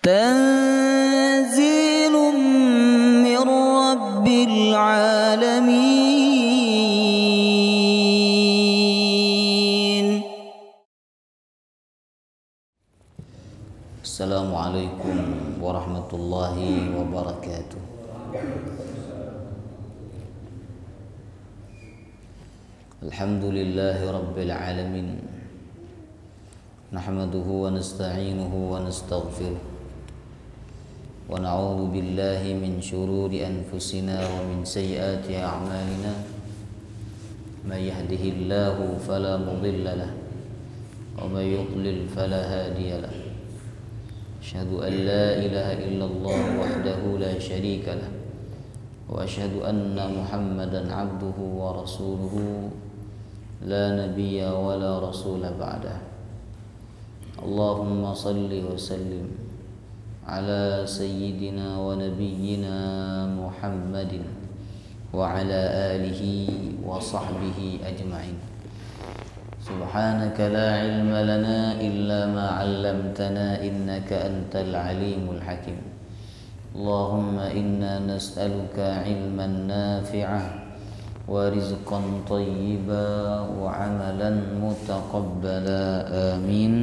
تنزيل من رب العالمين. السلام عليكم ورحمة الله وبركاته. الحمد لله رب العالمين، نحمده ونستعينه ونستغفره، ونعوذ بالله من شرور أنفسنا ومن سيئات أعمالنا. من يهده الله فلا مضل له، ومن يضلل فلا هادي له. أشهد أن لا إله إلا الله وحده لا شريك له، وأشهد أن محمدا عبده ورسوله لا نبي ولا رسول بعده. اللهم صل وسلم على سيدنا ونبينا محمد وعلى آله وصحبه أجمعين. سبحانك لا علم لنا إلا ما علمتنا إنك أنت العليم الحكيم. اللهم إنا نسألك علما نافعا ورزقا طيبا وعملا متقبلا، آمين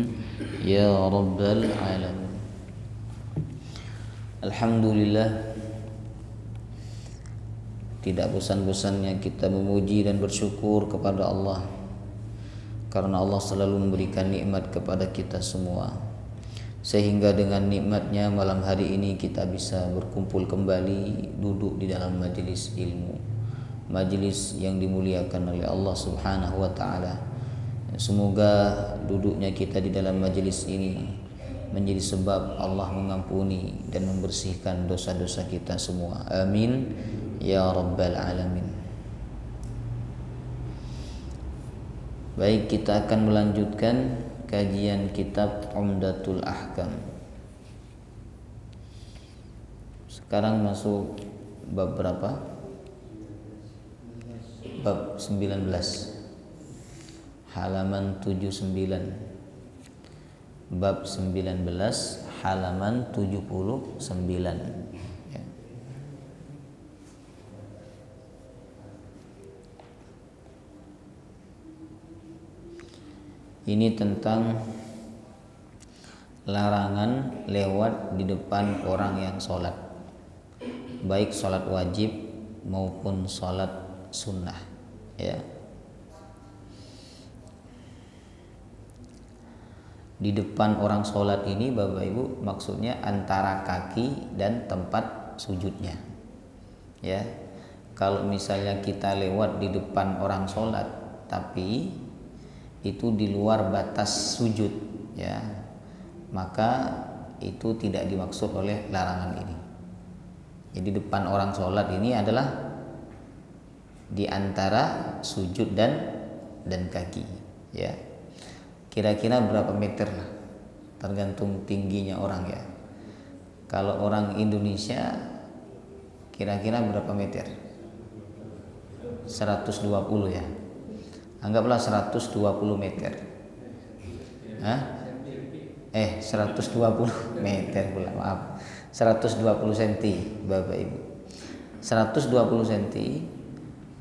يا رب العالمين. Alhamdulillah, tidak bosan-bosannya kita memuji dan bersyukur kepada Allah, karena Allah selalu memberikan nikmat kepada kita semua, sehingga dengan nikmatnya malam hari ini kita bisa berkumpul kembali duduk di dalam majelis ilmu, majelis yang dimuliakan oleh Allah Subhanahu wa taala. Semoga duduknya kita di dalam majelis ini menjadi sebab Allah mengampuni dan membersihkan dosa-dosa kita semua. Amin ya rabbal alamin. Baik, kita akan melanjutkan kajian kitab Umdatul Ahkam. Sekarang masuk bab berapa? Bab 19, halaman 79. Bab 19 halaman 79 ya. Ini tentang larangan lewat di depan orang yang sholat, baik sholat wajib maupun sholat sunnah ya. Di depan orang sholat ini Bapak Ibu maksudnya antara kaki dan tempat sujudnya ya. Kalau misalnya kita lewat di depan orang sholat tapi itu di luar batas sujud ya, maka itu tidak dimaksud oleh larangan ini. Jadi depan orang sholat ini adalah di antara sujud dan kaki ya. Kira-kira berapa meter lah, tergantung tingginya orang ya. Kalau orang Indonesia kira-kira berapa meter? 120 ya. Anggaplah 120 meter. 120 meter pula, maaf. 120 cm Bapak Ibu. 120 cm.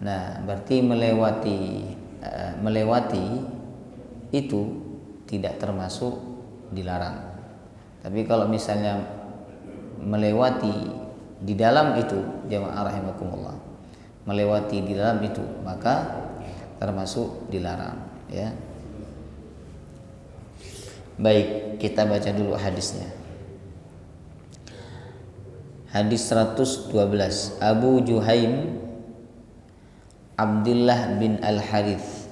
Nah, berarti melewati itu tidak termasuk dilarang. Tapi kalau misalnya melewati di dalam itu, jamaah rahimakumullah, melewati di dalam itu maka termasuk dilarang ya. Baik, kita baca dulu hadisnya. Hadis 112, Abu Juhaim Abdullah bin Al-Harith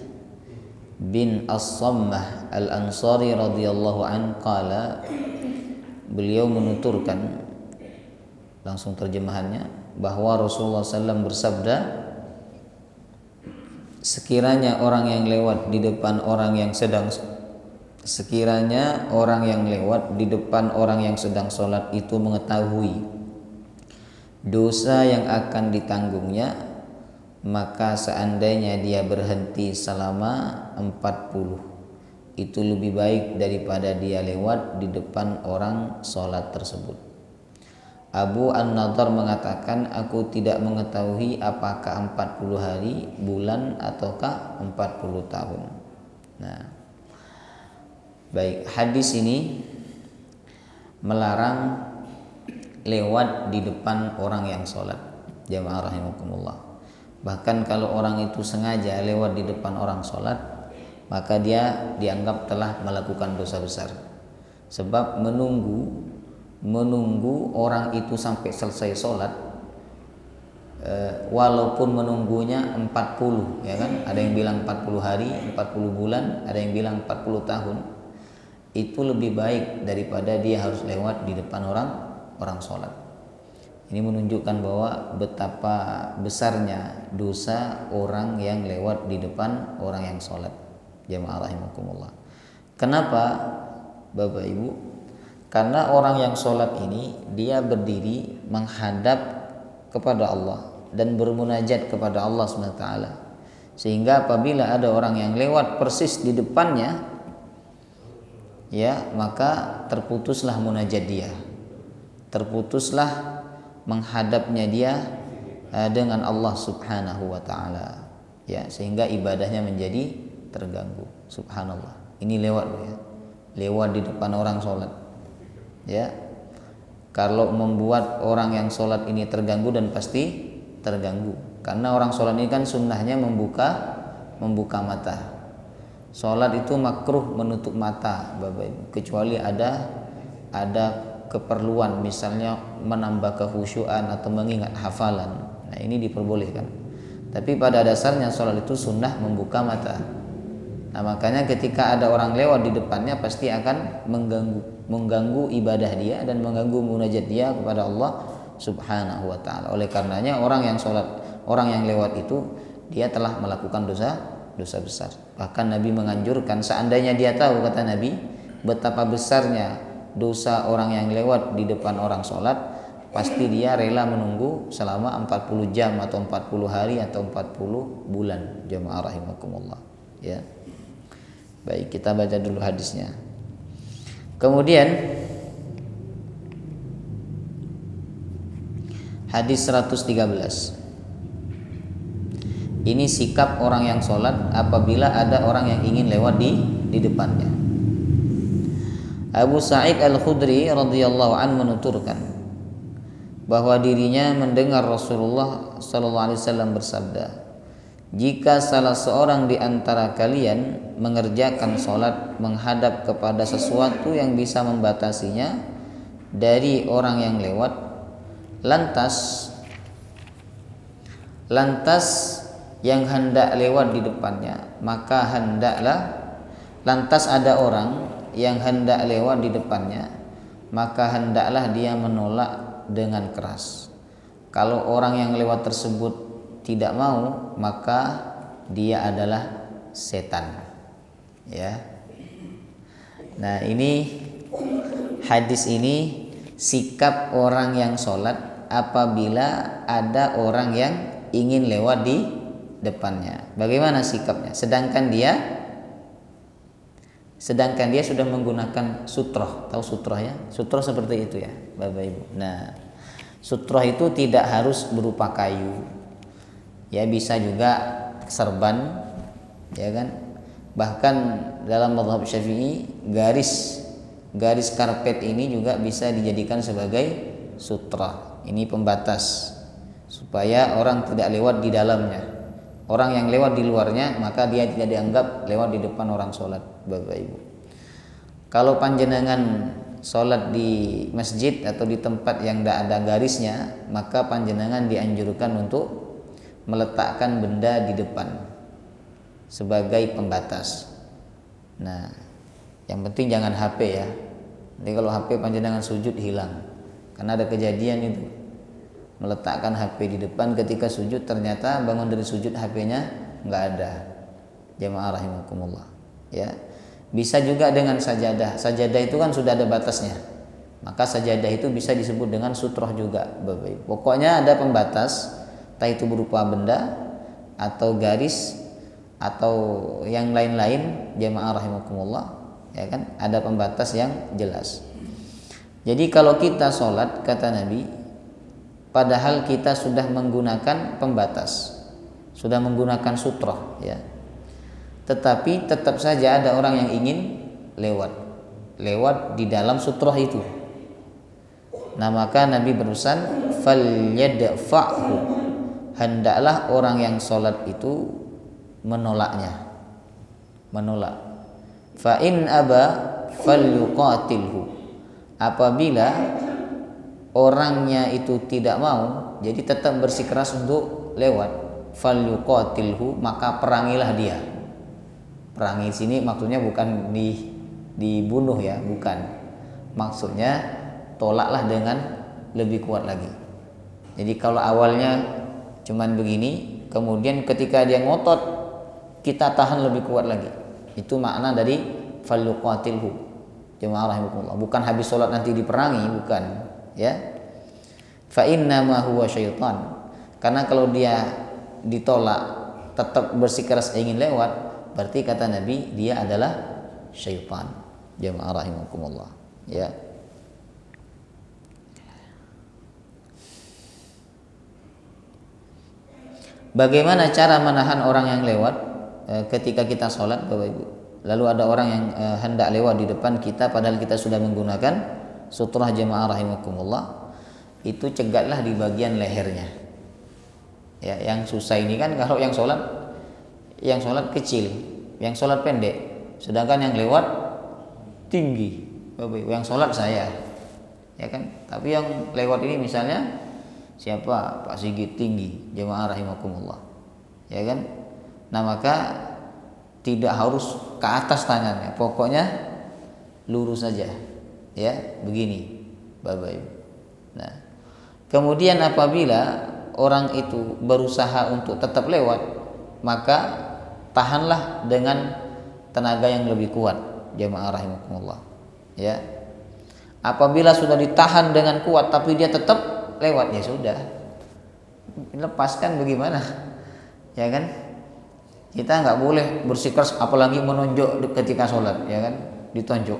bin As-Sammah Al-Ansari radhiyallahu an qala, beliau menuturkan, langsung terjemahannya, bahwa Rasulullah SAW bersabda, sekiranya orang yang lewat di depan orang yang sedang sholat itu mengetahui dosa yang akan ditanggungnya, maka seandainya dia berhenti selama 40 itu lebih baik daripada dia lewat di depan orang sholat tersebut. Abu An-Nadhr mengatakan, aku tidak mengetahui apakah 40 hari, bulan, ataukah 40 tahun. Nah, baik, hadis ini melarang lewat di depan orang yang sholat. Jamaah rahimakumullah. Bahkan kalau orang itu sengaja lewat di depan orang sholat, maka dia dianggap telah melakukan dosa besar. Sebab menunggu orang itu sampai selesai sholat, walaupun menunggunya 40, ya kan? Ada yang bilang 40 hari, 40 bulan, ada yang bilang 40 tahun. Itu lebih baik daripada dia harus lewat di depan orang sholat. Ini menunjukkan bahwa betapa besarnya dosa orang yang lewat di depan orang yang sholat. Jamaah rahimakumullah. Kenapa Bapak Ibu? Karena orang yang sholat ini dia berdiri menghadap kepada Allah dan bermunajat kepada Allah SWT. Sehingga apabila ada orang yang lewat persis di depannya, ya, maka terputuslah munajat dia, terputuslah menghadapnya dia dengan Allah Subhanahu wa taala, ya, sehingga ibadahnya menjadi terganggu. Subhanallah, ini lewat ya, lewat di depan orang sholat, ya. Kalau membuat orang yang sholat ini terganggu, dan pasti terganggu, karena orang sholat ini kan sunnahnya membuka mata. Sholat itu makruh menutup mata, Bapak Ibu, kecuali ada keperluan, misalnya menambah kekhusyuan atau mengingat hafalan. Nah, ini diperbolehkan. Tapi pada dasarnya sholat itu sunnah membuka mata. Nah, makanya ketika ada orang lewat di depannya pasti akan mengganggu ibadah dia dan mengganggu munajat dia kepada Allah Subhanahu wa taala. Oleh karenanya orang yang lewat itu dia telah melakukan dosa besar. Bahkan Nabi menganjurkan, seandainya dia tahu, kata Nabi, betapa besarnya dosa orang yang lewat di depan orang sholat, pasti dia rela menunggu selama 40 jam atau 40 hari atau 40 bulan. Jamaah rahimakumullah, ya. Baik, kita baca dulu hadisnya. Kemudian hadis 113. Ini sikap orang yang sholat apabila ada orang yang ingin lewat di depannya. Abu Sa'id Al-Khudri radhiyallahu anhu menuturkan bahwa dirinya mendengar Rasulullah sallallahu alaihi wasallam bersabda, jika salah seorang di antara kalian mengerjakan sholat menghadap kepada sesuatu yang bisa membatasinya dari orang yang lewat, lantas yang hendak lewat di depannya, maka lantas ada orang yang hendak lewat di depannya, maka hendaklah dia menolak dengan keras. Kalau orang yang lewat tersebut tidak mau, maka dia adalah setan, ya. Nah, ini hadis ini sikap orang yang sholat apabila ada orang yang ingin lewat di depannya. Bagaimana sikapnya? Sedangkan dia sudah menggunakan sutroh. Tahu sutroh, ya? Sutroh seperti itu, ya, Bapak Ibu. Nah, sutroh itu tidak harus berupa kayu, ya, bisa juga serban, ya kan. Bahkan dalam mazhab Syafi'i garis karpet ini juga bisa dijadikan sebagai sutroh. Ini pembatas supaya orang tidak lewat di dalamnya. Orang yang lewat di luarnya, maka dia tidak dianggap lewat di depan orang sholat, Bapak Ibu. Kalau panjenengan sholat di masjid atau di tempat yang tidak ada garisnya, maka panjenengan dianjurkan untuk meletakkan benda di depan sebagai pembatas. Nah, yang penting jangan HP, ya. Jadi kalau HP panjenengan sujud hilang, karena ada kejadian itu, meletakkan HP di depan ketika sujud, ternyata bangun dari sujud HP-nya nggak ada. Jamaah rahimakumullah, ya. Bisa juga dengan sajadah. Sajadah itu kan sudah ada batasnya, maka sajadah itu bisa disebut dengan sutroh juga, Bapak Ibu. Pokoknya ada pembatas, entah itu berupa benda atau garis atau yang lain-lain jemaah rahimakumullah, ya kan, ada pembatas yang jelas. Jadi kalau kita sholat, kata Nabi, padahal kita sudah menggunakan pembatas, sudah menggunakan sutroh, ya, tetapi tetap saja ada orang yang ingin lewat di dalam sutroh itu. Nah, maka Nabi berpesan, falyadfa'hu, hendaklah orang yang sholat itu menolak. Fa in aba falyuqatilhu, apabila orangnya itu tidak mau, jadi tetap bersikeras untuk lewat, falyuqatilhu, maka perangilah dia. Perangi sini maksudnya bukan dibunuh, ya, bukan. Maksudnya tolaklah dengan lebih kuat lagi. Jadi kalau awalnya cuman begini, kemudian ketika dia ngotot, kita tahan lebih kuat lagi. Itu makna dari falyuqatilhu, jemaah rahimakumullah. Bukan habis sholat nanti diperangi, bukan, ya. Fa inna ma huwa syaitan, karena kalau dia ditolak tetap bersikeras ingin lewat, berarti kata Nabi dia adalah syaitan, jemaah rahimakumullah, ya. Bagaimana cara menahan orang yang lewat ketika kita sholat, Bapak Ibu? Lalu ada orang yang hendak lewat di depan kita padahal kita sudah menggunakan sutrah, jemaah rahimakumullah. Itu cegatlah di bagian lehernya. Ya, yang susah ini kan kalau yang sholat kecil, yang sholat pendek, sedangkan yang lewat tinggi, Bapak Ibu. Yang sholat saya, ya kan? Tapi yang lewat ini misalnya siapa? Pak Sigit, tinggi, jemaah rahimakumullah, ya kan? Nah, maka tidak harus ke atas tangannya, pokoknya lurus saja, ya, begini, Bapak Ibu. Nah, kemudian apabila orang itu berusaha untuk tetap lewat, maka tahanlah dengan tenaga yang lebih kuat, jemaah rahimakumullah, ya. Apabila sudah ditahan dengan kuat tapi dia tetap lewat, ya sudah, lepaskan, bagaimana, ya kan? Kita nggak boleh bersikeras, apalagi menonjok ketika sholat, ya kan, ditonjok.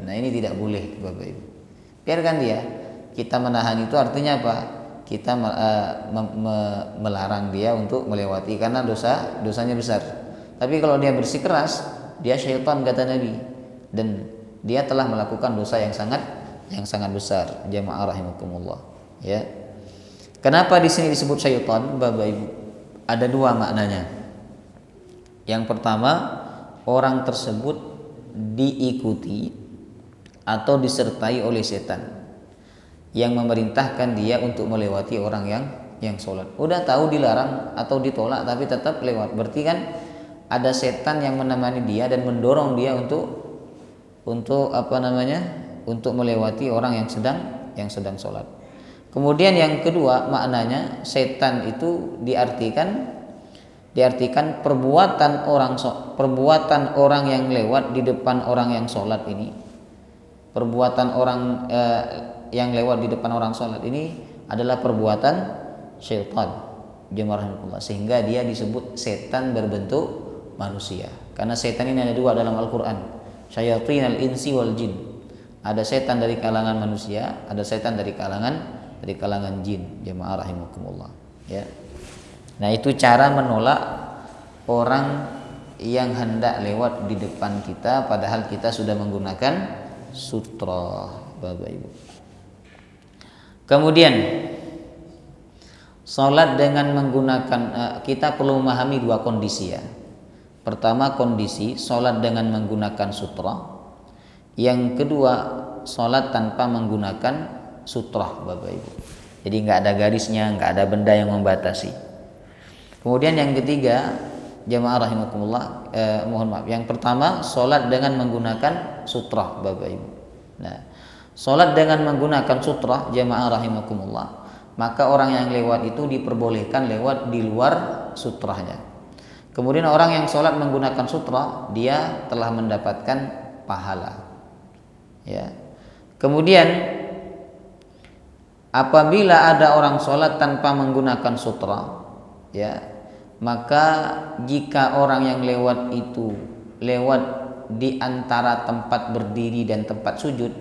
Nah, ini tidak boleh, Bapak Ibu. Biarkan dia. Kita menahan itu artinya apa? Kita melarang dia untuk melewati karena dosanya besar. Tapi kalau dia bersikeras, dia syaitan, kata Nabi, dan dia telah melakukan dosa yang sangat besar, jemaah rahimakumullah, ya. Kenapa di sini disebut syaitan, Bapak Ibu? Ada dua maknanya. Yang pertama, orang tersebut diikuti atau disertai oleh setan yang memerintahkan dia untuk melewati orang yang sholat. Udah tahu dilarang atau ditolak tapi tetap lewat. Berarti kan ada setan yang menemani dia dan mendorong dia untuk untuk melewati orang yang sedang sholat. Kemudian yang kedua maknanya, setan itu diartikan perbuatan orang yang lewat di depan orang yang sholat ini. Perbuatan orang yang lewat di depan orang sholat ini adalah perbuatan syaitan, jemaah rahimakumullah, sehingga dia disebut setan berbentuk manusia. Karena setan ini ada dua dalam Al-Quran, syayatinal insi wal jin. Ada setan dari kalangan manusia, ada setan dari kalangan jin, jemaah rahimakumullah, ya. Nah, itu cara menolak orang yang hendak lewat di depan kita padahal kita sudah menggunakan sutra, Bapak Ibu. Kemudian sholat dengan menggunakan, kita perlu memahami dua kondisi, ya. Pertama, kondisi sholat dengan menggunakan sutra. Yang kedua, sholat tanpa menggunakan sutra, Bapak Ibu. Jadi nggak ada garisnya, nggak ada benda yang membatasi. Kemudian yang ketiga, jemaah rahimakumullah, mohon maaf, yang pertama sholat dengan menggunakan sutra, Bapak Ibu. Nah, sholat dengan menggunakan sutra, jemaah rahimakumullah, maka orang yang lewat itu diperbolehkan lewat di luar sutranya. Kemudian orang yang sholat menggunakan sutra, dia telah mendapatkan pahala, ya. Kemudian apabila ada orang sholat tanpa menggunakan sutra, ya, maka jika orang yang lewat itu lewat di antara tempat berdiri dan tempat sujud,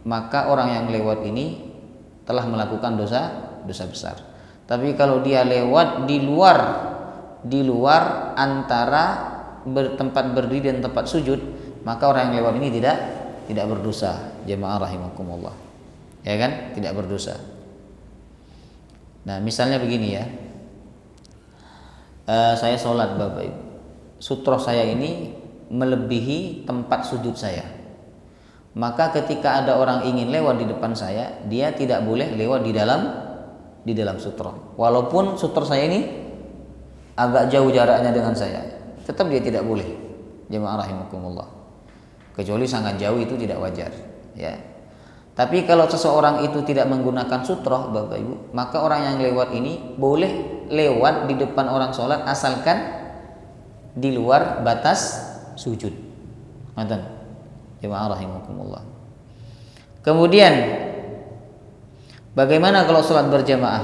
maka orang yang lewat ini telah melakukan dosa besar. Tapi kalau dia lewat di luar antara tempat berdiri dan tempat sujud, maka orang yang lewat ini tidak berdosa. Jemaah rahimakumullah. Ya kan? Tidak berdosa. Nah, misalnya begini ya. Saya sholat Bapak Ibu. Sutroh saya ini melebihi tempat sujud saya. Maka ketika ada orang ingin lewat di depan saya, dia tidak boleh lewat di dalam sutroh. Walaupun sutroh saya ini agak jauh jaraknya dengan saya, tetap dia tidak boleh. Jemaah rahimakumullah. Kecuali sangat jauh, itu tidak wajar, ya. Tapi kalau seseorang itu tidak menggunakan sutroh Bapak Ibu, maka orang yang lewat ini boleh lewat di depan orang sholat asalkan di luar batas sujud. Ngoten. Jemaah rahimakumullah. Kemudian bagaimana kalau sholat berjamaah?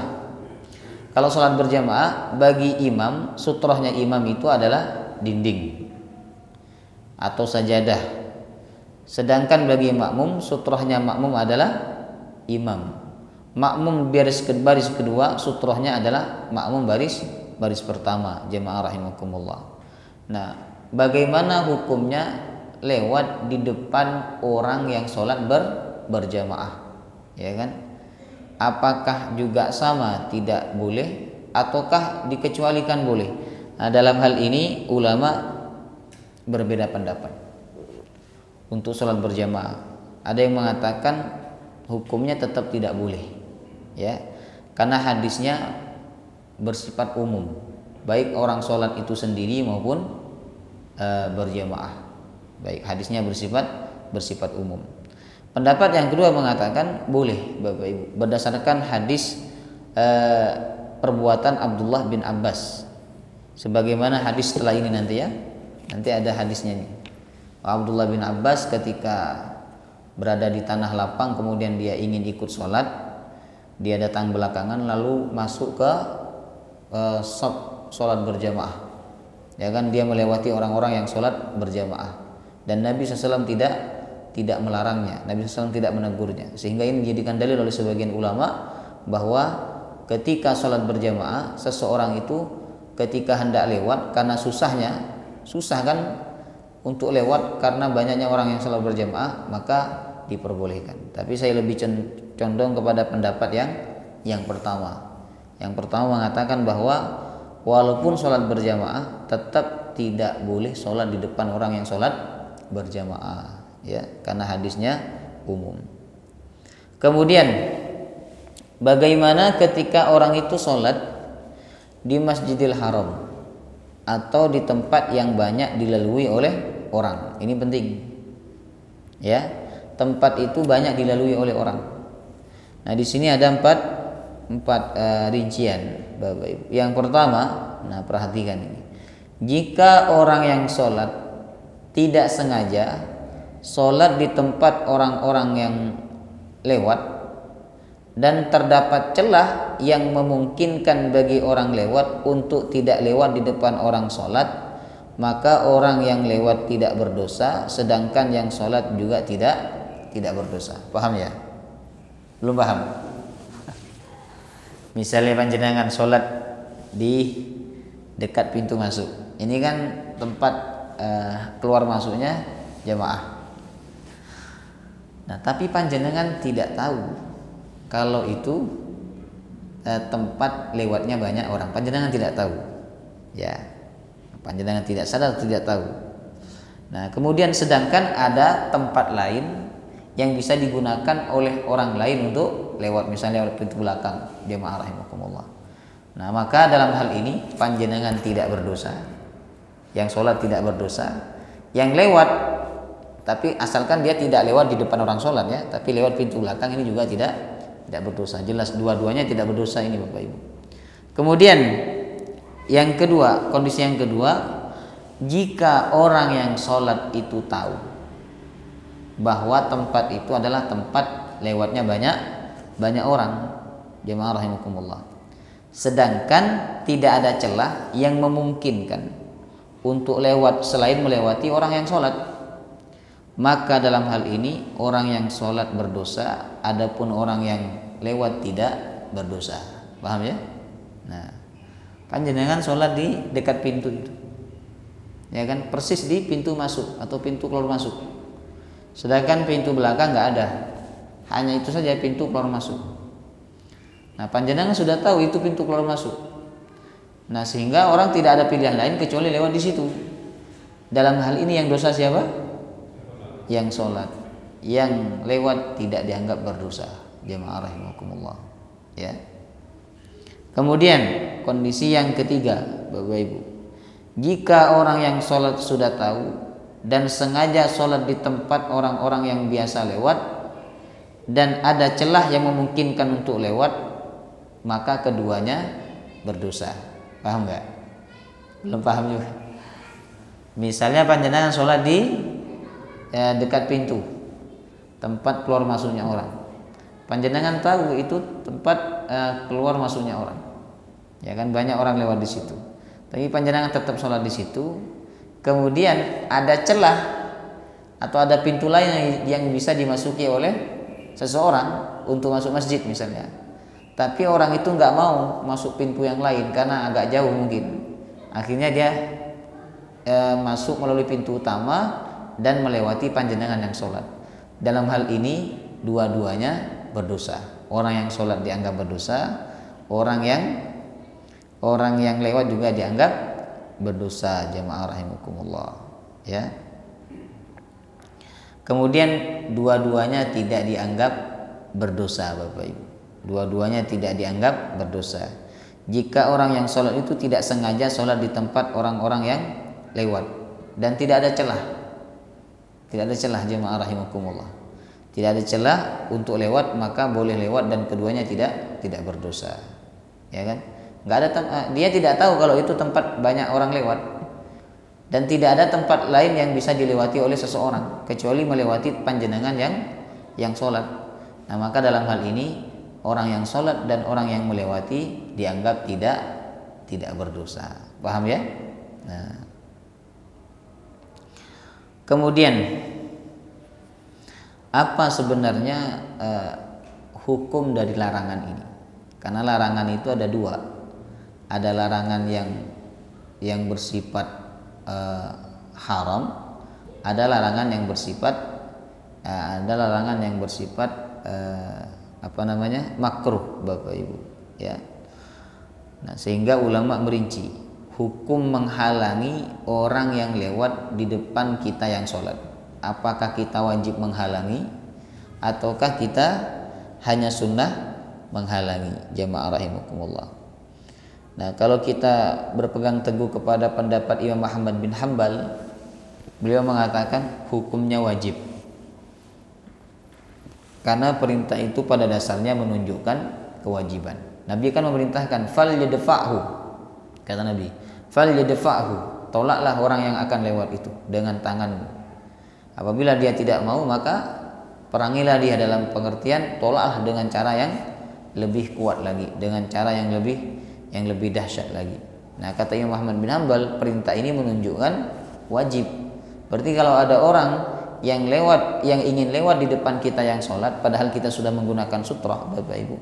Kalau sholat berjamaah, bagi imam, sutrohnya imam itu adalah dinding atau sajadah. Sedangkan bagi makmum, sutrohnya makmum adalah imam. Makmum baris kedua, sutrohnya adalah makmum baris pertama. Jemaah rahimakumullah. Nah, bagaimana hukumnya lewat di depan orang yang sholat berjamaah? Ya kan? Apakah juga sama tidak boleh ataukah dikecualikan boleh? Nah, dalam hal ini ulama berbeda pendapat. Untuk sholat berjamaah, ada yang mengatakan hukumnya tetap tidak boleh, ya, karena hadisnya bersifat umum, baik orang sholat itu sendiri maupun berjamaah, baik hadisnya bersifat umum. Pendapat yang kedua mengatakan boleh Bapak Ibu, berdasarkan hadis perbuatan Abdullah bin Abbas, sebagaimana hadis setelah ini nanti ya, nanti ada hadisnya nih. Abdullah bin Abbas ketika berada di tanah lapang, kemudian dia ingin ikut sholat, dia datang belakangan lalu masuk ke shop sholat berjamaah, ya kan, dia melewati orang-orang yang sholat berjamaah dan Nabi SAW tidak melarangnya, Nabi SAW tidak menegurnya, sehingga ini dijadikan dalil oleh sebagian ulama bahwa ketika sholat berjamaah, seseorang itu ketika hendak lewat karena susah kan untuk lewat karena banyaknya orang yang sholat berjamaah, maka diperbolehkan. Tapi saya lebih condong kepada pendapat yang pertama. Yang pertama mengatakan bahwa walaupun sholat berjamaah tetap tidak boleh sholat di depan orang yang sholat berjamaah, ya, karena hadisnya umum. Kemudian bagaimana ketika orang itu sholat di Masjidil Haram atau di tempat yang banyak dilalui oleh orang? Ini penting, ya, tempat itu banyak dilalui oleh orang. Nah, di sini ada empat rincian Bapak Ibu. Yang pertama, nah perhatikan ini, jika orang yang sholat tidak sengaja sholat di tempat orang-orang yang lewat dan terdapat celah yang memungkinkan bagi orang lewat untuk tidak lewat di depan orang sholat, maka orang yang lewat tidak berdosa, sedangkan yang sholat juga tidak berdosa. Paham ya? Belum paham? Misalnya panjenengan sholat di dekat pintu masuk, ini kan tempat keluar masuknya jamaah. Nah, tapi panjenengan tidak tahu kalau itu tempat lewatnya banyak orang, panjenengan tidak tahu, ya, panjenengan tidak sadar, tidak tahu. Nah, kemudian sedangkan ada tempat lain yang bisa digunakan oleh orang lain untuk lewat, misalnya lewat pintu belakang. Jemaah rahimakumullah. Nah, maka dalam hal ini panjenengan tidak berdosa, yang sholat tidak berdosa, yang lewat, tapi asalkan dia tidak lewat di depan orang sholat, ya, tapi lewat pintu belakang, ini juga tidak berdosa. Jelas dua-duanya tidak berdosa ini Bapak Ibu. Kemudian yang kedua, kondisi yang kedua, jika orang yang sholat itu tahu bahwa tempat itu adalah tempat lewatnya banyak orang, jemaah rahimakumullah, sedangkan tidak ada celah yang memungkinkan untuk lewat selain melewati orang yang sholat, maka dalam hal ini orang yang sholat berdosa, adapun orang yang lewat tidak berdosa. Paham ya? Nah, panjenengan sholat di dekat pintu itu, ya kan, persis di pintu masuk atau pintu keluar masuk, sedangkan pintu belakang nggak ada, hanya itu saja pintu keluar masuk. Nah, panjenengan sudah tahu itu pintu keluar masuk. Nah, sehingga orang tidak ada pilihan lain kecuali lewat di situ. Dalam hal ini yang dosa siapa? Yang sholat. Yang lewat tidak dianggap berdosa. Jamaah rahimakumullah. Ya. Kemudian kondisi yang ketiga, Bapak Ibu, jika orang yang sholat sudah tahu dan sengaja sholat di tempat orang-orang yang biasa lewat dan ada celah yang memungkinkan untuk lewat, maka keduanya berdosa. Paham nggak? Belum paham juga. Misalnya panjenengan sholat di dekat pintu tempat keluar masuknya orang. Panjenengan tahu itu tempat keluar masuknya orang. Ya kan, banyak orang lewat di situ. Tapi panjenengan tetap sholat di situ. Kemudian ada celah atau ada pintu lain yang bisa dimasuki oleh seseorang untuk masuk masjid misalnya. Tapi orang itu nggak mau masuk pintu yang lain karena agak jauh mungkin. Akhirnya dia masuk melalui pintu utama dan melewati panjenengan yang sholat. Dalam hal ini dua-duanya berdosa. Orang yang sholat dianggap berdosa, orang yang lewat juga dianggap berdosa. Jamaah rahimakumullah. Ya. Kemudian dua-duanya tidak dianggap berdosa, Bapak Ibu. Dua-duanya tidak dianggap berdosa jika orang yang sholat itu tidak sengaja sholat di tempat orang-orang yang lewat dan tidak ada celah. Tidak ada celah, jemaah rahimakumullah. Tidak ada celah untuk lewat, maka boleh lewat dan keduanya tidak berdosa. Ya kan? Nggak ada dia tidak tahu kalau itu tempat banyak orang lewat dan tidak ada tempat lain yang bisa dilewati oleh seseorang kecuali melewati panjenengan yang sholat. Nah, maka dalam hal ini orang yang sholat dan orang yang melewati dianggap tidak berdosa. Paham ya? Nah. Kemudian apa sebenarnya hukum dari larangan ini? Karena larangan itu ada dua. Ada larangan yang bersifat haram, ada larangan yang bersifat makruh, Bapak Ibu, ya. Nah, sehingga ulama merinci hukum menghalangi orang yang lewat di depan kita yang sholat. Apakah kita wajib menghalangi ataukah kita hanya sunnah menghalangi? Jamaah rahimakumullah. Nah, kalau kita berpegang teguh kepada pendapat Imam Ahmad bin Hanbal, beliau mengatakan hukumnya wajib. Karena perintah itu pada dasarnya menunjukkan kewajiban. Nabi kan memerintahkan fal yadfa'hu. Kata Nabi, fal yadfa'hu, tolaklah orang yang akan lewat itu dengan tanganmu. Apabila dia tidak mau, maka perangilah dia, dalam pengertian tolaklah dengan cara yang lebih kuat lagi, dengan cara yang lebih dahsyat lagi. Nah, kata Imam Ahmad bin Hanbal, perintah ini menunjukkan wajib. Berarti kalau ada orang yang ingin lewat di depan kita yang sholat, padahal kita sudah menggunakan sutrah, Bapak Ibu,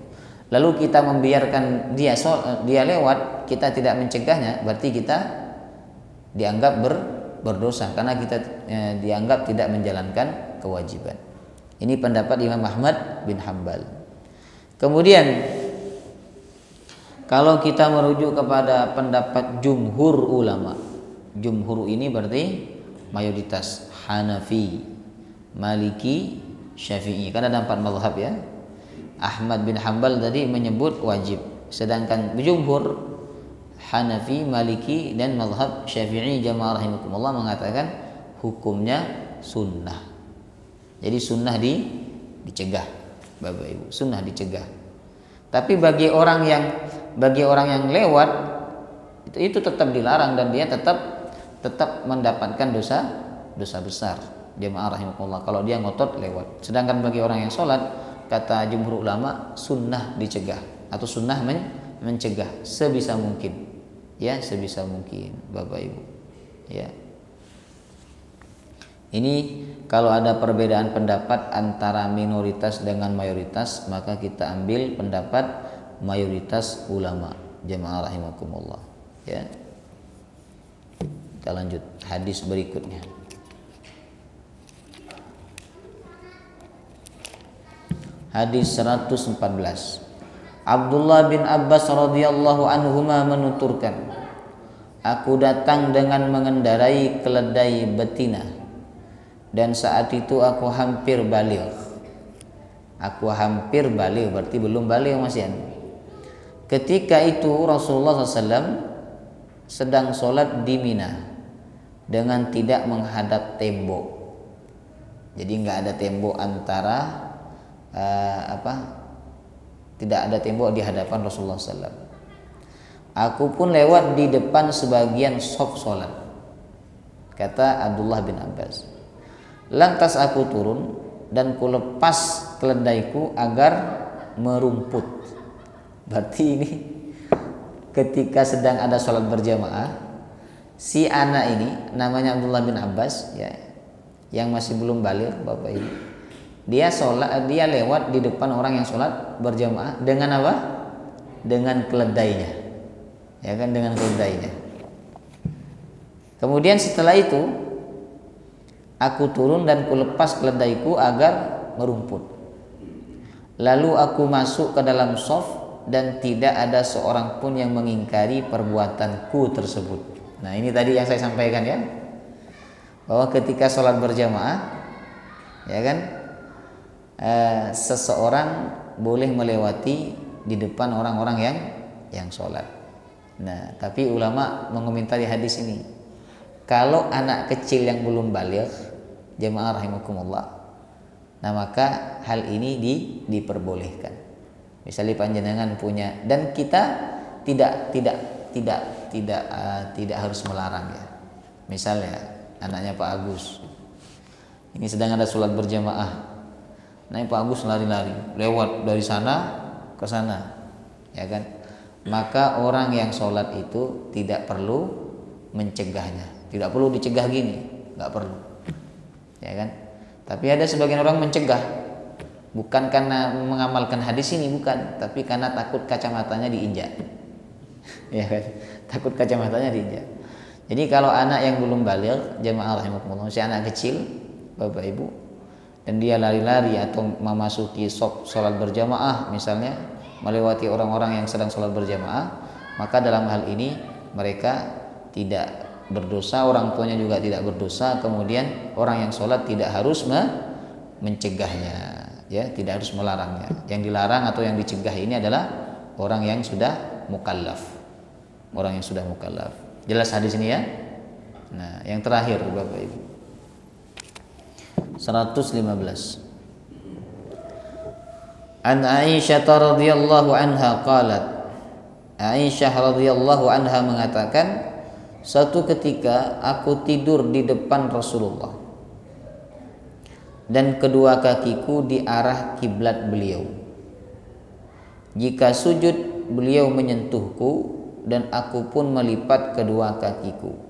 lalu kita membiarkan dia lewat, kita tidak mencegahnya, berarti kita dianggap berdosa karena kita dianggap tidak menjalankan kewajiban. Ini pendapat Imam Ahmad bin Hanbal. Kemudian kalau kita merujuk kepada pendapat jumhur ulama, jumhur ini berarti mayoritas, Hanafi, Maliki, Syafi'i. Kan ada 4 mazhab ya. Ahmad bin Hanbal tadi menyebut wajib, sedangkan jumhur Hanafi, Maliki dan mazhab Syafi'i, jamaah rahimakumullah, mengatakan hukumnya sunnah. Jadi sunnah dicegah, Bapak Ibu, sunnah dicegah. Tapi bagi orang yang lewat itu tetap dilarang dan dia tetap mendapatkan dosa besar, jemaah rahimakumullah, kalau dia ngotot lewat. Sedangkan bagi orang yang sholat, kata jumhur ulama, sunnah dicegah atau sunnah mencegah sebisa mungkin, ya, sebisa mungkin Bapak Ibu, ya. Ini kalau ada perbedaan pendapat antara minoritas dengan mayoritas, maka kita ambil pendapat mayoritas ulama. Jemaah rahimakumullah, ya. Kita lanjut hadis berikutnya. Hadis 114. Abdullah bin Abbas radhiyallahu anhuma menuturkan, aku datang dengan mengendarai keledai betina, dan saat itu aku hampir baligh. Aku hampir baligh berarti belum baligh masih. Ketika itu Rasulullah SAW sedang sholat di Mina dengan tidak menghadap tembok. Jadi nggak ada tembok antara tidak ada tembok di hadapan Rasulullah SAW. Aku pun lewat di depan sebagian shaf sholat, kata Abdullah bin Abbas. Lantas aku turun dan kulepas keledaiku agar merumput. Berarti ini ketika sedang ada sholat berjamaah, si anak ini namanya Abdullah bin Abbas, ya, yang masih belum baligh Bapak Ibu. Dia lewat di depan orang yang sholat berjamaah dengan apa? Dengan keledainya, ya kan, dengan keledainya. Kemudian setelah itu aku turun dan kulepas keledaiku agar merumput. Lalu aku masuk ke dalam shaf dan tidak ada seorang pun yang mengingkari perbuatanku tersebut. Nah, ini tadi yang saya sampaikan, ya, bahwa ketika sholat berjamaah, ya kan, seseorang boleh melewati di depan orang-orang yang sholat. Nah, tapi ulama mengomentari hadis ini, kalau anak kecil yang belum baligh, jemaah rahimakumullah, nah maka hal ini diperbolehkan. Misalnya panjenengan punya, dan kita tidak harus melarang, ya. Misalnya anaknya Pak Agus ini sedang ada sholat berjamaah. Nah, Pak Agus lari-lari lewat dari sana ke sana, ya kan? Maka orang yang sholat itu tidak perlu mencegahnya, tidak perlu dicegah gini, nggak perlu, ya kan? Tapi ada sebagian orang mencegah, bukan karena mengamalkan hadis ini, bukan, tapi karena takut kacamatanya diinjak, ya kan? Takut kacamatanya diinjak. Jadi kalau anak yang belum baligh, jemaah rahimakumullah, si anak kecil Bapak Ibu, dan dia lari-lari atau memasuki sholat berjamaah, misalnya melewati orang-orang yang sedang sholat berjamaah, maka dalam hal ini mereka tidak berdosa, orang tuanya juga tidak berdosa. Kemudian orang yang sholat tidak harus mencegahnya, ya, tidak harus melarangnya. Yang dilarang atau yang dicegah ini adalah orang yang sudah mukallaf, orang yang sudah mukallaf. Jelas hadis ini, ya. Nah, yang terakhir Bapak Ibu, 115. An Aisyah radhiyallahu anha qalat, Aisyah radhiyallahu anha mengatakan, suatu ketika aku tidur di depan Rasulullah dan kedua kakiku di arah kiblat beliau. Jika sujud, beliau menyentuhku dan aku pun melipat kedua kakiku.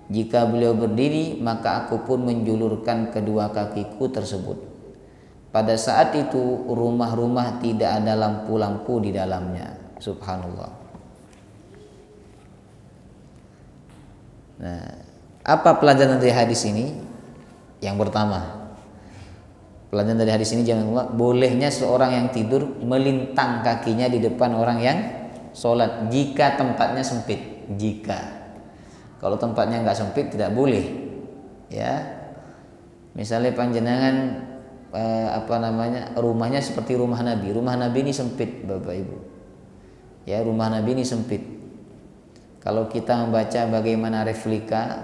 Jika beliau berdiri, maka aku pun menjulurkan kedua kakiku tersebut. Pada saat itu rumah-rumah tidak ada lampu-lampu di dalamnya. Subhanallah. Nah, apa pelajaran dari hadis ini? Yang pertama, pelajaran dari hadis ini, jangan lupa, bolehnya seorang yang tidur melintang kakinya di depan orang yang sholat jika tempatnya sempit. Jika, kalau tempatnya nggak sempit tidak boleh, ya. Misalnya panjenengan rumahnya seperti rumah Nabi. Rumah Nabi ini sempit Bapak Ibu, ya, rumah Nabi ini sempit. Kalau kita membaca bagaimana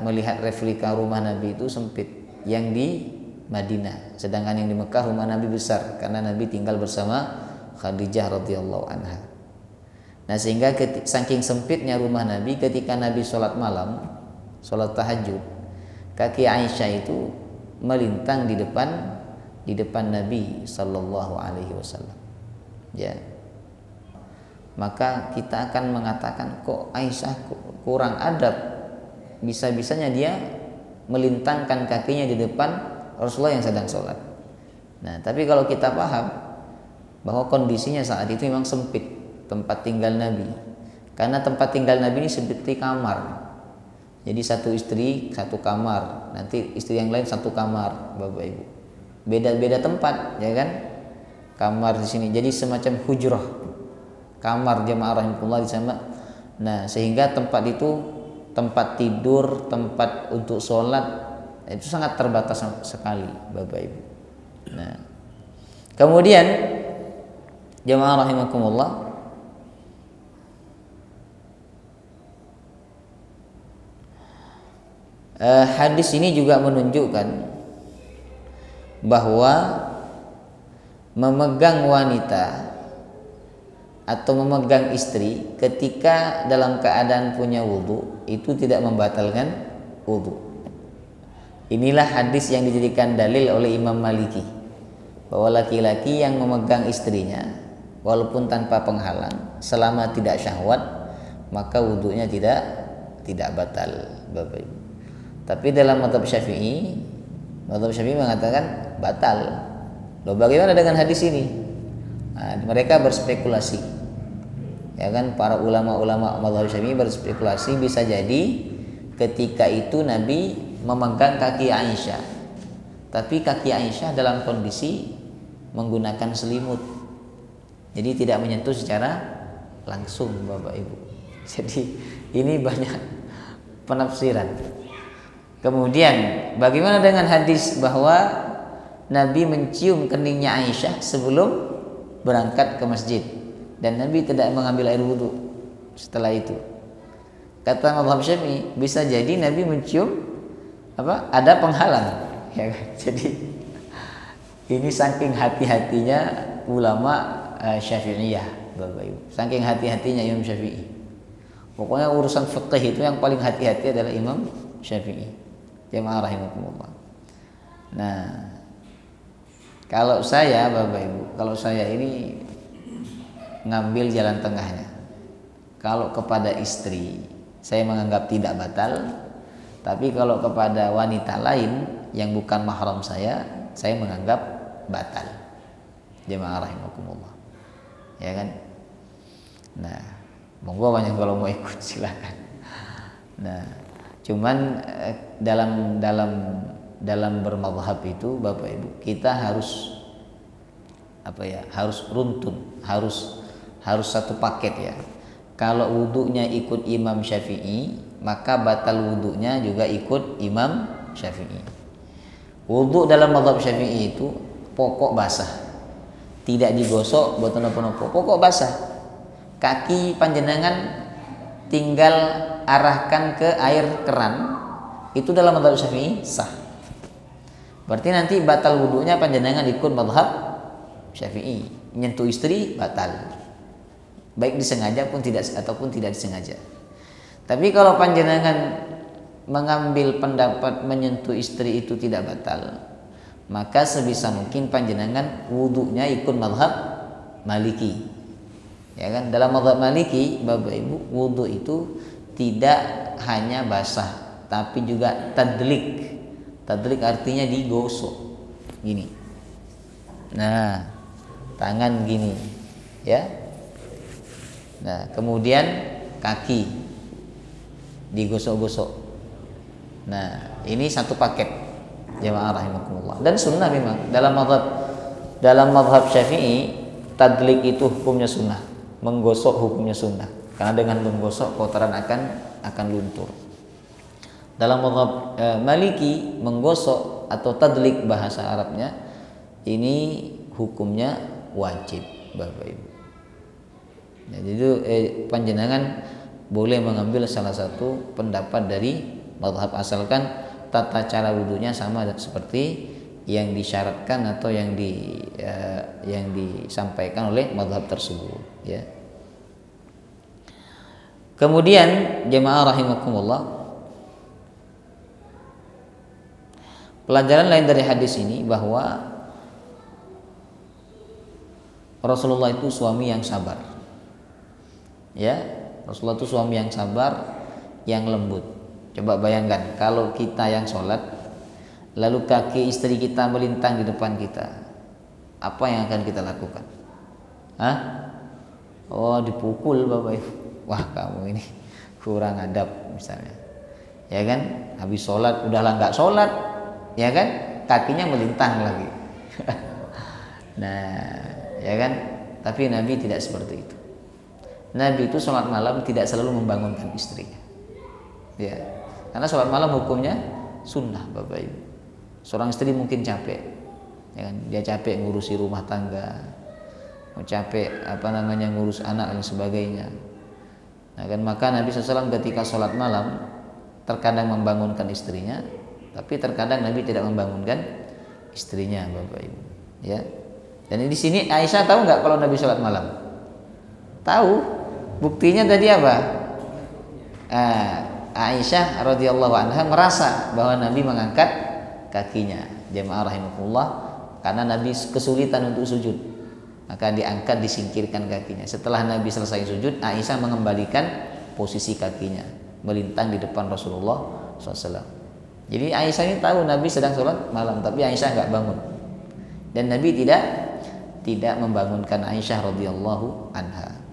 melihat replika rumah Nabi itu sempit yang di Madinah, sedangkan yang di Mekah rumah Nabi besar karena Nabi tinggal bersama Khadijah radhiyallahu anha. Nah, sehingga saking sempitnya rumah Nabi, ketika Nabi sholat malam, sholat tahajud, kaki Aisyah itu melintang di depan Nabi sallallahu alaihi wasallam, ya. maka kita akan mengatakan kok Aisyah kurang adab, bisa-bisanya dia melintangkan kakinya di depan Rasulullah yang sedang sholat. Nah, tapi kalau kita paham bahwa kondisinya saat itu memang sempit tempat tinggal Nabi, karena tempat tinggal Nabi ini seperti kamar. Jadi satu istri satu kamar, nanti istri yang lain satu kamar, Bapak Ibu. Beda-beda tempat, ya kan? Kamar di sini. Jadi semacam hujrah. Kamar jemaah rahimahullah di sana. Nah, sehingga tempat itu tempat tidur, tempat untuk sholat itu sangat terbatas sekali, Bapak Ibu. Nah, kemudian jemaah rahimakumullah, hadis ini juga menunjukkan bahwa memegang wanita atau memegang istri ketika dalam keadaan punya wudhu itu tidak membatalkan wudhu. Inilah hadis yang dijadikan dalil oleh Imam Maliki bahwa laki-laki yang memegang istrinya walaupun tanpa penghalang selama tidak syahwat maka wudhunya tidak batal, Bapak Ibu. Tapi dalam mazhab Syafi'i mengatakan batal. Loh, bagaimana dengan hadis ini? Nah, mereka berspekulasi, ya kan, para ulama-ulama mazhab Syafi'i berspekulasi bisa jadi ketika itu Nabi memegang kaki Aisyah, tapi kaki Aisyah dalam kondisi menggunakan selimut, jadi tidak menyentuh secara langsung, Bapak Ibu. Jadi ini banyak penafsiran. Kemudian bagaimana dengan hadis bahwa Nabi mencium keningnya Aisyah sebelum berangkat ke masjid dan Nabi tidak mengambil air wudhu setelah itu? Kata mazhab Syafi'i bisa jadi Nabi mencium ada penghalang, ya kan? Jadi ini saking hati-hatinya ulama Syafi'iyah, Bapak Ibu. Saking hati-hatinya Imam Syafi'i. Pokoknya urusan fikih itu yang paling hati-hati adalah Imam Syafi'i. Jemaah rahimakumullah. Nah, kalau saya, Bapak Ibu, kalau saya ini ngambil jalan tengahnya. Kalau kepada istri saya menganggap tidak batal, tapi kalau kepada wanita lain yang bukan mahram saya menganggap batal. Jemaah rahimakumullah. Ya kan? Nah, monggo banyak kalau mau ikut silakan. Nah, cuman dalam bermadhab itu, Bapak Ibu, kita harus harus runtun, harus satu paket ya. Kalau wudhunya ikut Imam Syafi'i, maka batal wudhunya juga ikut Imam Syafi'i. Wudhu dalam mazhab Syafi'i itu pokok basah, tidak digosok buat nopo-nopo, pokok basah. Kaki panjenengan tinggal arahkan ke air keran, itu dalam mazhab Syafi'i sah. Berarti nanti batal wudhunya panjenengan ikut mazhab Syafi'i. Menyentuh istri batal, baik disengaja pun tidak ataupun tidak disengaja. Tapi kalau panjenengan mengambil pendapat menyentuh istri itu tidak batal, maka sebisa mungkin panjenengan wudhunya ikut mazhab Maliki. Ya kan? Dalam mazhab Maliki, Bapak Ibu, wudhu itu tidak hanya basah, tapi juga tadlik. Tadlik artinya digosok, gini. Nah, tangan gini, ya. Nah, kemudian kaki digosok-gosok. Nah, ini satu paket, jemaah rahimakumullah. Dan sunnah memang dalam mazhab Syafi'i, tadlik itu hukumnya sunnah, menggosok hukumnya sunnah. Karena dengan menggosok kotoran akan luntur. Dalam mazhab Maliki, menggosok atau tadlik bahasa Arabnya ini hukumnya wajib, Bapak Ibu. Nah, jadi panjenengan boleh mengambil salah satu pendapat dari mazhab asalkan tata cara wudhunya sama seperti yang disyaratkan atau yang disampaikan oleh mazhab tersebut, ya. Kemudian jemaah rahimakumullah, pelajaran lain dari hadis ini bahwa Rasulullah itu suami yang sabar. Ya, Rasulullah itu suami yang sabar, yang lembut. Coba bayangkan kalau kita yang sholat, lalu kaki istri kita melintang di depan kita, apa yang akan kita lakukan? Hah? Oh, dipukul Bapak Ibu. Wah, kamu ini kurang adab misalnya. Ya kan? Habis sholat udahlah nggak sholat, ya kan? Kakinya melintang lagi. Nah, ya kan? Tapi Nabi tidak seperti itu. Nabi itu sholat malam tidak selalu membangunkan istrinya. Ya, karena sholat malam hukumnya sunnah Bapak Ibu. Seorang istri mungkin capek, ya kan? Dia capek ngurusi rumah tangga, capek ngurus anak dan sebagainya. Nah, kan maka Nabi SAW ketika sholat malam terkadang membangunkan istrinya, tapi terkadang Nabi tidak membangunkan istrinya Bapak Ibu. Ya, dan di sini Aisyah tahu nggak kalau Nabi sholat malam? Tahu. Buktinya tadi apa? Aisyah radhiyallahu anha merasa bahwa Nabi mengangkat kakinya. Jemaah rahimakumullah, karena Nabi kesulitan untuk sujud, maka diangkat, disingkirkan kakinya. Setelah Nabi selesai sujud, Aisyah mengembalikan posisi kakinya, melintang di depan Rasulullah SAW. Jadi Aisyah ini tahu Nabi sedang sholat malam, tapi Aisyah nggak bangun, dan Nabi tidak membangunkan Aisyah radhiyallahu anha.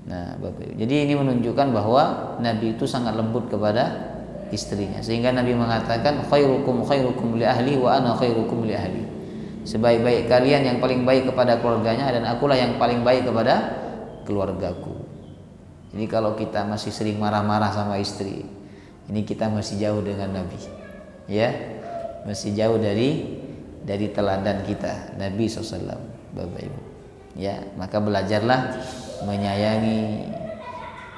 Nah, Bapak Ibu, jadi ini menunjukkan bahwa Nabi itu sangat lembut kepada istrinya, sehingga Nabi mengatakan khairukum khairukum li ahli wa ana khairukum li ahli. Sebaik-baik kalian yang paling baik kepada keluarganya, dan akulah yang paling baik kepada keluargaku. Jadi kalau kita masih sering marah-marah sama istri, ini kita masih jauh dengan Nabi. Ya, masih jauh dari teladan kita Nabi SAW, Bapak Ibu. Ya, maka belajarlah menyayangi,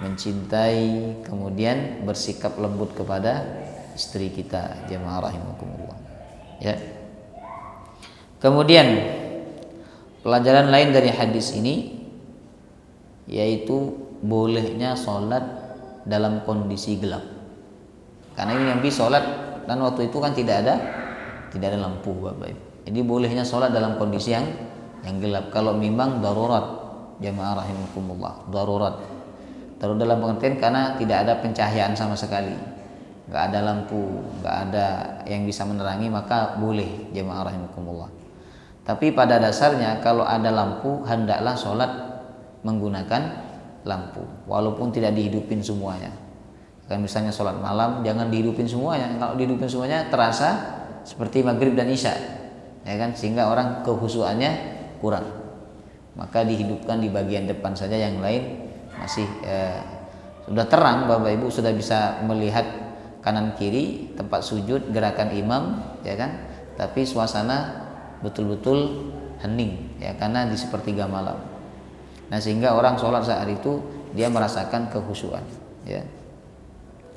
mencintai, kemudian bersikap lembut kepada istri kita, jemaah rahimakumullah. Ya. Kemudian pelajaran lain dari hadis ini yaitu bolehnya sholat dalam kondisi gelap. Karena ini Nabi sholat dan waktu itu kan tidak ada lampu Bapak Ibu. Jadi bolehnya sholat dalam kondisi yang gelap kalau memang darurat, jemaah rahimakumullah, darurat dalam pengertian karena tidak ada pencahayaan sama sekali, nggak ada lampu, nggak ada yang bisa menerangi, maka boleh, jemaah rahimakumullah. Tapi pada dasarnya kalau ada lampu hendaklah sholat menggunakan lampu, walaupun tidak dihidupin semuanya. Kan misalnya sholat malam jangan dihidupin semuanya, kalau dihidupin semuanya terasa seperti maghrib dan isya, ya kan, sehingga orang kehusuannya kurang. Maka dihidupkan di bagian depan saja, yang lain masih sudah terang Bapak Ibu, sudah bisa melihat kanan kiri, tempat sujud, gerakan imam, ya kan, tapi suasana betul-betul hening, ya, karena di sepertiga malam. Nah, sehingga orang sholat saat itu dia merasakan kehusuan, ya.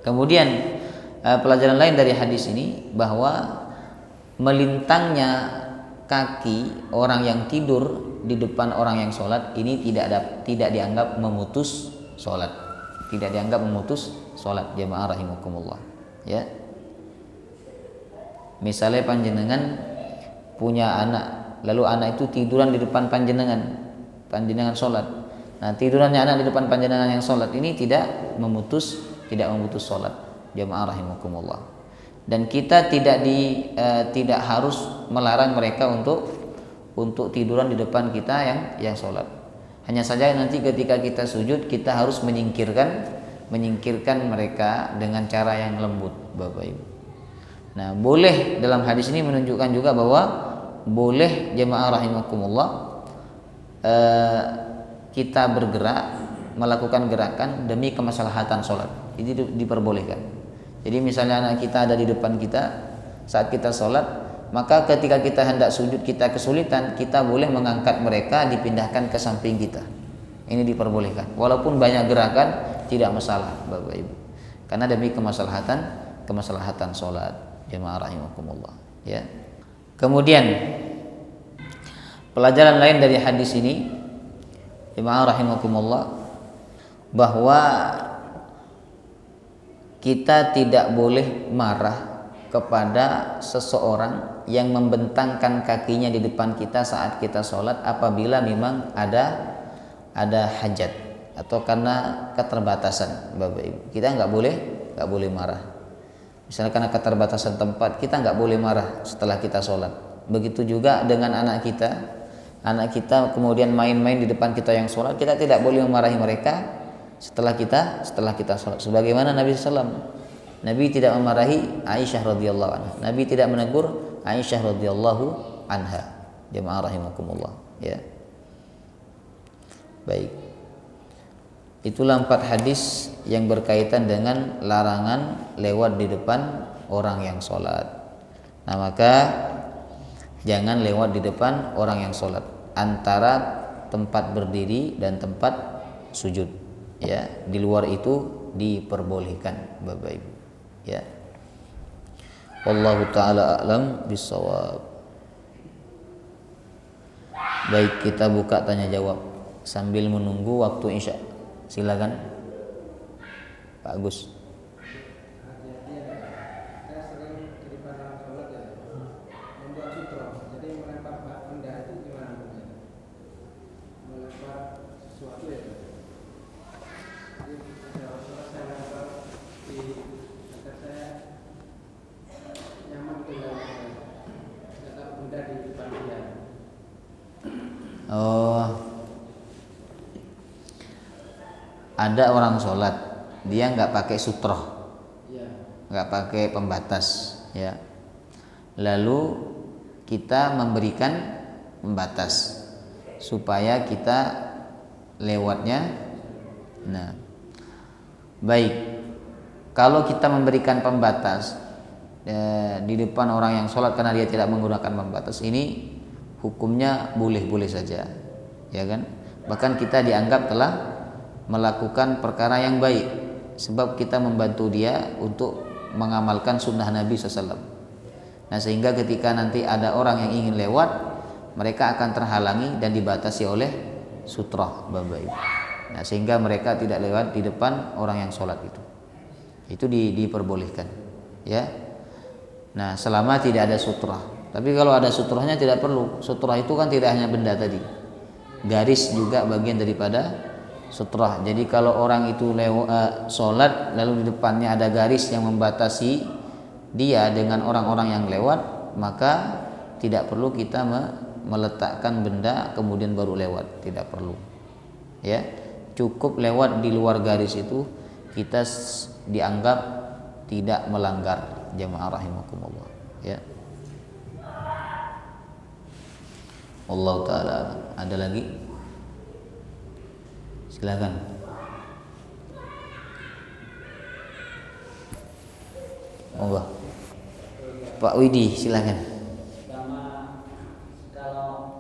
Kemudian pelajaran lain dari hadis ini bahwa melintangnya kaki orang yang tidur di depan orang yang sholat ini tidak dianggap memutus sholat, jemaah rahimakumullah. Ya, misalnya panjenengan punya anak, lalu anak itu tiduran di depan panjenengan sholat. Nah, tidurannya anak di depan panjenengan yang sholat ini tidak memutus sholat, jemaah rahimakumullah. Dan kita tidak harus melarang mereka untuk tiduran di depan kita yang sholat. Hanya saja nanti ketika kita sujud kita harus menyingkirkan mereka dengan cara yang lembut, Bapak Ibu. Nah, boleh, dalam hadis ini menunjukkan juga bahwa boleh, jemaah rahimakumullah, kita bergerak, melakukan gerakan demi kemaslahatan sholat. Ini diperbolehkan. Jadi misalnya anak kita ada di depan kita saat kita sholat, maka ketika kita hendak sujud kita kesulitan, kita boleh mengangkat mereka, dipindahkan ke samping kita. Ini diperbolehkan. Walaupun banyak gerakan tidak masalah, Bapak Ibu. Karena demi kemaslahatan sholat, jemaah rahimakumullah. Ya. Kemudian pelajaran lain dari hadis ini, jemaah rahimakumullah, bahwa kita tidak boleh marah kepada seseorang yang membentangkan kakinya di depan kita saat kita sholat apabila memang ada hajat, atau karena keterbatasan Bapak Ibu. Kita nggak boleh marah. Misalnya karena keterbatasan tempat, kita nggak boleh marah setelah kita sholat. Begitu juga dengan anak kita kemudian main-main di depan kita yang sholat, kita tidak boleh memarahi mereka setelah kita sholat. Sebagaimana Nabi SAW, Nabi tidak memarahi Aisyah radhiyallahu anha. Nabi tidak menegur Aisyah radhiyallahu anha. Jemaah rahimakumullah, ya. Baik. Itulah 4 hadis yang berkaitan dengan larangan lewat di depan orang yang sholat. Nah, maka jangan lewat di depan orang yang sholat, antara tempat berdiri dan tempat sujud. Ya, di luar itu diperbolehkan, Bapak Ibu. Ya. Wallahu taala a'lam bissawab. Baik, kita buka tanya jawab sambil menunggu waktu isya. Silakan Pak Agus. Ada orang sholat, dia nggak pakai sutroh, nggak pakai pembatas, ya. Lalu kita memberikan pembatas supaya kita lewatnya. Nah, baik. Kalau kita memberikan pembatas di depan orang yang sholat karena dia tidak menggunakan pembatas, ini hukumnya boleh-boleh saja, ya kan? Bahkan kita dianggap telah melakukan perkara yang baik, sebab kita membantu dia untuk mengamalkan sunnah Nabi SAW. Nah, sehingga ketika nanti ada orang yang ingin lewat, mereka akan terhalangi dan dibatasi oleh sutroh, Bapak Ibu. Nah, sehingga mereka tidak lewat di depan orang yang sholat itu diperbolehkan, ya. Nah, selama tidak ada sutroh. Tapi kalau ada sutrohnya tidak perlu. Sutroh itu kan tidak hanya benda tadi, garis juga bagian daripada sutroh. Jadi kalau orang itu sholat lalu di depannya ada garis yang membatasi dia dengan orang-orang yang lewat, maka tidak perlu kita meletakkan benda kemudian baru lewat, tidak perlu, ya. Cukup lewat di luar garis itu kita dianggap tidak melanggar, jemaah rahimakumullah, ya. Allah taala. Ada lagi? Silakan. Allah. Pak Widi, silakan. Sama kalau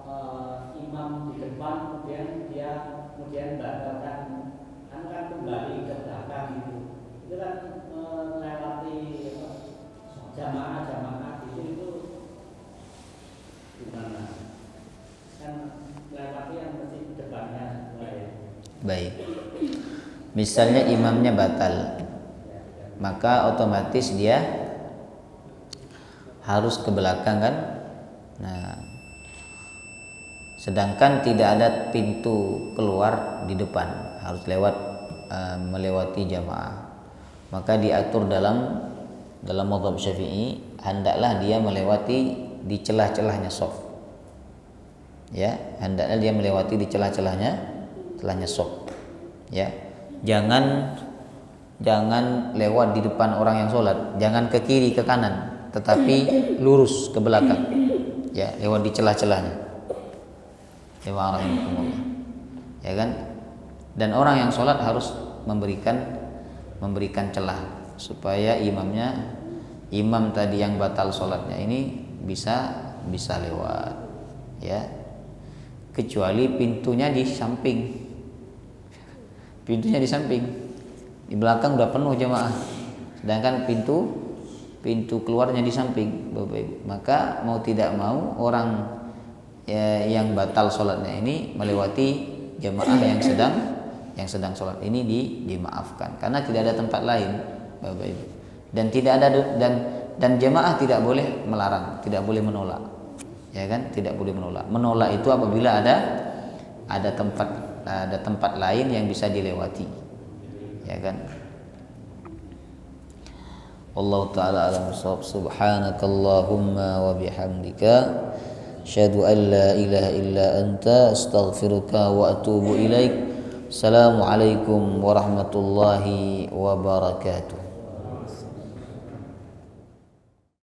imam di depan kemudian batalkan kan kembali ke belakang itu kan melewati jamaah itu gimana? Kan melewati yang mesti depannya. Baik. Misalnya imamnya batal, maka otomatis dia harus ke belakang kan. Nah, sedangkan tidak ada pintu keluar di depan, harus melewati jamaah. Maka diatur dalam mazhab Syafi'i, hendaklah dia melewati di celah-celahnya shaf. Ya, hendaknya dia melewati di celah-celahnya shaf. Ya. Jangan lewat di depan orang yang sholat, jangan ke kiri ke kanan, tetapi lurus ke belakang, ya, lewat di celah-celahnya, ya kan. Dan orang yang sholat harus memberikan celah supaya imam tadi yang batal sholatnya ini bisa lewat, ya, kecuali pintunya di samping, di belakang udah penuh jemaah, sedangkan pintu keluarnya di samping, Bapak Ibu. Maka mau tidak mau orang yang batal sholatnya ini melewati jemaah yang sedang sholat ini dimaafkan, karena tidak ada tempat lain, Bapak Ibu. Dan jemaah tidak boleh melarang, tidak boleh menolak, ya kan? Tidak boleh menolak. Menolak itu apabila ada tempat ada tempat lain yang bisa dilewati, ya kan? Allah taala alam bissawab. Subhanakallahumma wa bihamdika asyhadu an la ilaha illa anta astaghfiruka wa atubu ilaik. Assalamualaikum warahmatullahi wabarakatuh.